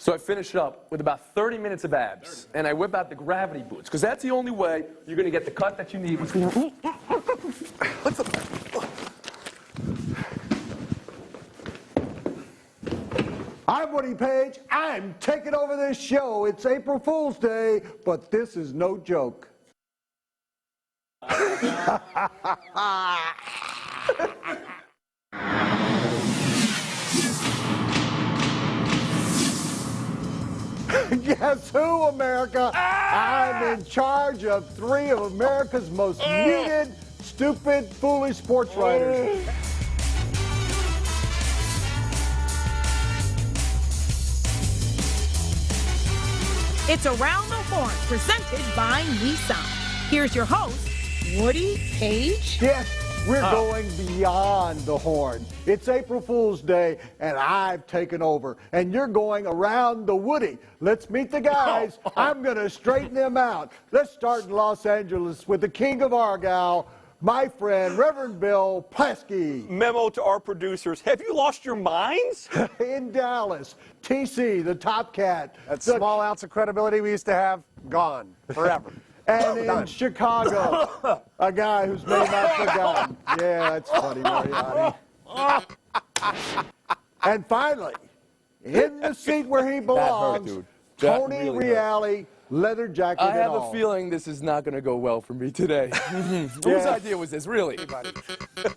So I finish up with about 30 minutes of abs, and I whip out the gravity boots, because that's the only way you're going to get the cut that you need. I'm Woody Paige. I'm taking over this show. It's April Fool's Day, but this is no joke. Guess who, America? I'm in charge of 3 of America's most muted, stupid, foolish sports writers. It's Around the Horn, presented by Nissan. Here's your host, Woody Paige. Yes, we're going beyond the horn. It's April Fool's Day, and I've taken over. And you're going around the Woody. Let's meet the guys. I'm going to straighten them out. Let's start in Los Angeles with the king of Argyle, my friend, Reverend Bill Plaskey. Memo to our producers. Have you lost your minds? In Dallas, TC, the top cat. That small ounce of credibility we used to have, gone forever. And in Chicago, a guy whose name I've forgotten. Yeah, that's funny, Mariani. And finally, in the seat where he belongs, Tony really Reale, leather jacket I have and all. a feeling this is not going to go well for me today. Whose idea was this, really?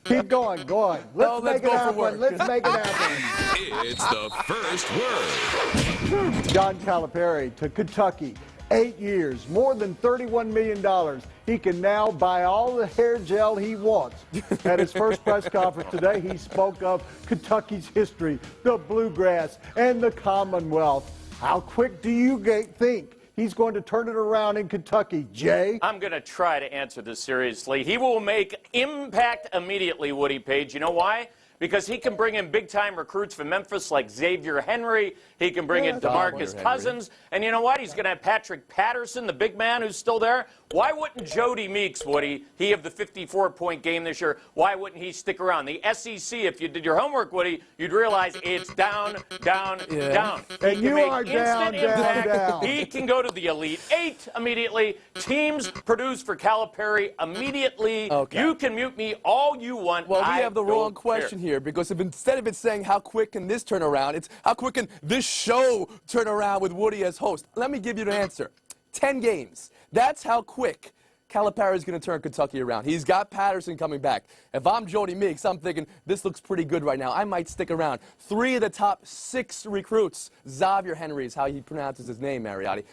Keep going, go on. Let's make it happen. Let's make it happen. It's the first word. John Calipari to Kentucky. 8 years, more than $31 million. He can now buy all the hair gel he wants. At his first press conference today, he spoke of Kentucky's history, the bluegrass, and the Commonwealth. How quick do you think he's going to turn it around in Kentucky, Jay? I'm going to try to answer this seriously. He will make impact immediately, Woody Paige. You know why? Because he can bring in big-time recruits from Memphis like Xavier Henry. He can bring in DeMarcus Cousins. And you know what? He's going to have Patrick Patterson, the big man who's still there. Why wouldn't Jody Meeks, Woody, he have the 54-point game this year? Why wouldn't he stick around? The SEC, if you did your homework, Woody, you'd realize it's down, down, down. And you are down, down. He can go to the Elite Eight immediately. Teams produce for Calipari immediately. Okay. You can mute me all you want. Well, we have the wrong don't question care. here, because if instead of it saying how quick can this turn around, it's how quick can this show turn around with Woody as host. Let me give you the answer. 10 games. That's how quick Calipari is going to turn Kentucky around. He's got Patterson coming back. If I'm Jody Meeks, I'm thinking this looks pretty good right now. I might stick around. 3 of the top 6 recruits. Xavier Henry is how he pronounces his name, Mariotti.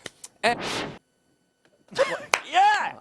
And Yeah!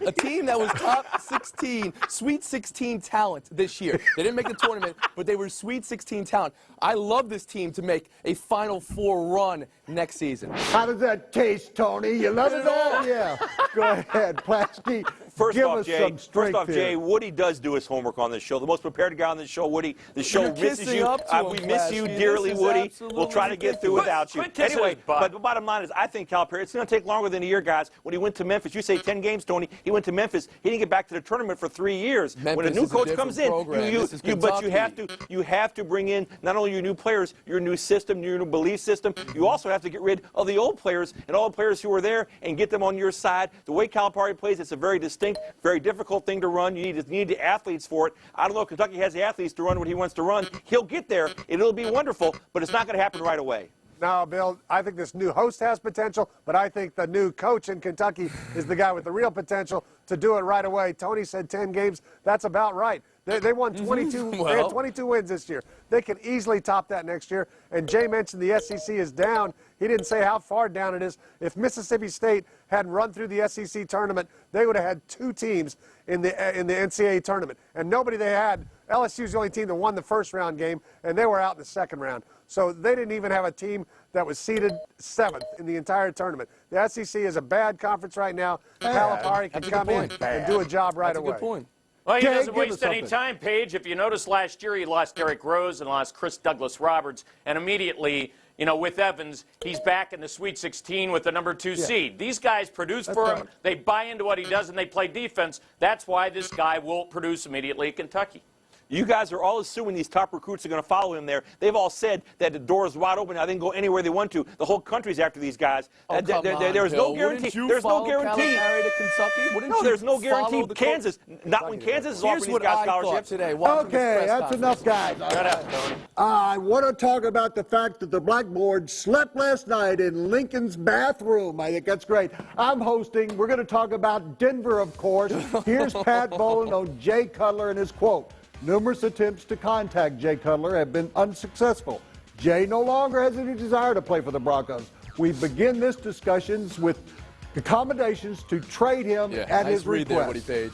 a team that was top 16, Sweet 16 talent this year. They didn't make the tournament, but they were Sweet 16 talent. I love this team to make a Final Four run next season. How does that taste, Tony? You love it all? Yeah. Go ahead, Plaskey. First Give off, us Jay, some strength here. Jay, Woody does do his homework on this show. The most prepared guy on this show, Woody. The show You're misses kissing you. up to him, We miss you Plaskey. dearly, This is Woody. absolutely We'll try to get through without you. Quit kissing Anyway, his butt. but the bottom line is, I think Calipari, it's going to take longer than a year, guys. When he went to Memphis, you say 10 games, Tony. He went to Memphis. He didn't get back to the tournament for 3 years. When a Memphis new is a coach different comes in, program. This is but Kentucky. you have to bring in not only your new players, your new system, your new belief system. You also have to get rid of the old players and all the players who are there and get them on your side. The way Calipari plays, it's a very distinct, very difficult thing to run. You need the athletes for it. I don't know if Kentucky has the athletes to run what he wants to run. He'll get there. It'll be wonderful, but it's not going to happen right away. No, Bill, I think this new host has potential, but I think the new coach in Kentucky is the guy with the real potential to do it right away. Tony said 10 games. That's about right. They won 22. They had 22 wins this year. They can easily top that next year. And Jay mentioned the SEC is down. He didn't say how far down it is. If Mississippi State had run through the SEC tournament, they would have had 2 teams in the NCAA tournament. And nobody they had. LSU's the only team that won the first round game, and they were out in the second round. So they didn't even have a team that was seeded 7th in the entire tournament. The SEC is a bad conference right now. Calipari can come in and do a job right away. That's a good point. Well, he Jay, doesn't give waste us any something. time, Paige. If you notice last year, he lost Derrick Rose and lost Chris Douglas Roberts. And immediately, you know, with Evans, he's back in the Sweet 16 with the number 2 seed. These guys produce for him. They buy into what he does, and they play defense. That's why this guy will produce immediately at Kentucky. You guys are all assuming these top recruits are going to follow him there. They've all said that the door is wide open. Now they can go anywhere they want to. The whole country's after these guys. Oh, There's no guarantee. There's no guarantee. To Kentucky? No, there's no guarantee. Kansas, not when Kansas is offering these guys scholarships. Today, Okay, that's enough, guys. Shut up, Tony. I want to talk about the fact that the Blackboard slept last night in Lincoln's bathroom. I think that's great. I'm hosting. We're going to talk about Denver, of course. Here's Pat Bowlen on Jay Cutler and his quote. Numerous attempts to contact Jay Cutler have been unsuccessful. Jay no longer has any desire to play for the Broncos. We begin this discussions with accommodations to trade him at his request. There, Woody Paige.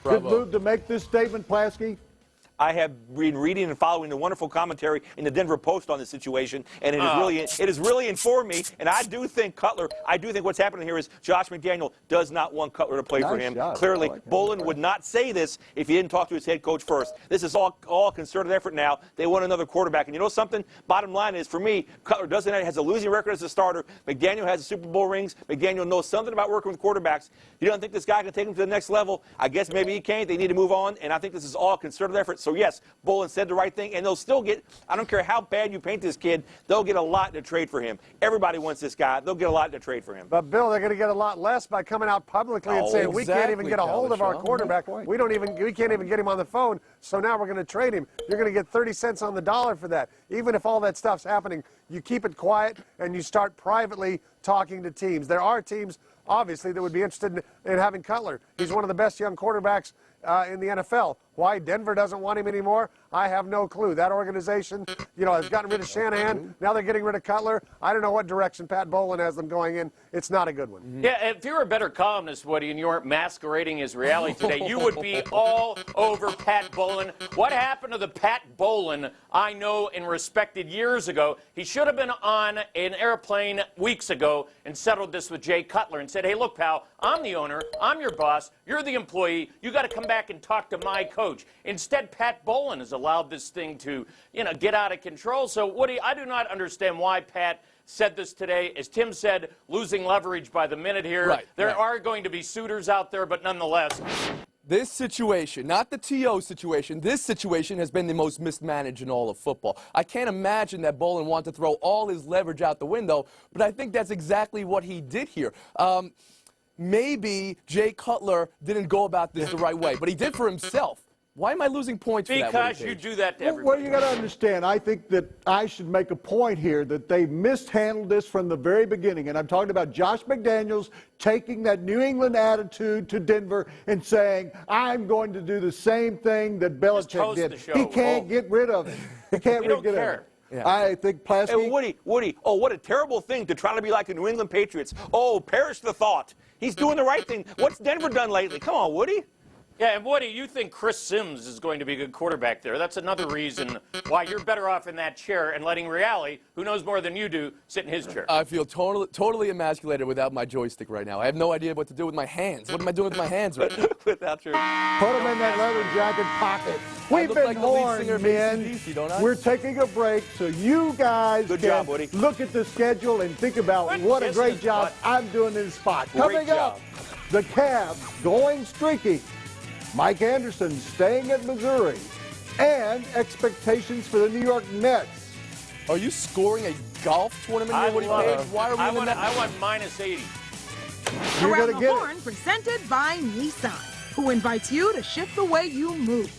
Good move to make this statement, Plasky. I have been reading and following the wonderful commentary in the Denver Post on this situation, and it has really informed me. And I do think what's happening here is Josh McDaniel does not want Cutler to play for him. Clearly, Bowlen would not say this if he didn't talk to his head coach first. This is all concerted effort now. They want another quarterback. And you know something? Bottom line is, for me, Cutler has a losing record as a starter. McDaniel has Super Bowl rings. McDaniel knows something about working with quarterbacks. You don't think this guy can take him to the next level? I guess maybe he can't. They need to move on. And I think this is all concerted effort. So, yes, Bowlen said the right thing, and they'll still get, I don't care how bad you paint this kid, they'll get a lot to trade for him. Everybody wants this guy. They'll get a lot to trade for him. But, Bill, they're going to get a lot less by coming out publicly and saying, we can't even get a hold of our quarterback. We can't even get him on the phone, so now we're going to trade him. You're going to get 30 cents on the dollar for that. Even if all that stuff's happening, you keep it quiet and you start privately talking to teams. There are teams, obviously, that would be interested in having Cutler. He's one of the best young quarterbacks in the NFL. Why Denver doesn't want him anymore, I have no clue. That organization, has gotten rid of Shanahan. Now they're getting rid of Cutler. I don't know what direction Pat Bowlen has them going in. It's not a good one. Yeah, if you were a better columnist, Woody, and you weren't masquerading as reality today, you would be all over Pat Bowlen. What happened to the Pat Bowlen I know and respected years ago? He should have been on an airplane weeks ago and settled this with Jay Cutler and said, hey, look, pal, I'm the owner. I'm your boss. You're the employee. You got to come back and talk to my coach. Instead, Pat Bowlen has allowed this thing to, get out of control. So, Woody, I do not understand why Pat said this today. As Tim said, losing leverage by the minute here. There are going to be suitors out there, but nonetheless. This situation, not the T.O. situation, this situation has been the most mismanaged in all of football. I can't imagine that Bowlen wanted to throw all his leverage out the window, but I think that's exactly what he did here. Maybe Jay Cutler didn't go about this the right way, but he did for himself. Why am I losing points for that? Because you do that to everybody. Well, you got to understand, I think that I should make a point here that they mishandled this from the very beginning. And I'm talking about Josh McDaniels taking that New England attitude to Denver and saying, I'm going to do the same thing that Belichick did. He can't get rid of it. He can't get rid of it. Yeah. I think Plasky. Hey, Woody, oh, what a terrible thing to try to be like the New England Patriots. Oh, perish the thought. He's doing the right thing. What's Denver done lately? Come on, Woody. Yeah, and Woody, you think Chris Sims is going to be a good quarterback there. That's another reason why you're better off in that chair and letting Reale, who knows more than you do, sit in his chair. I feel totally emasculated without my joystick right now. I have no idea what to do with my hands. What am I doing with my hands right now? Without your... Put them in that leather jacket pocket. We've been warned, men. We're taking a break so you guys can look at the schedule and think about what a great job I'm doing in the spot. Coming up, the Cavs going streaky. Mike Anderson staying at Missouri, and expectations for the New York Mets. Are you scoring a golf tournament here, Woody Paige? Why are we in the net? I want minus 80. Around the Horn, presented by Nissan, who invites you to shift the way you move.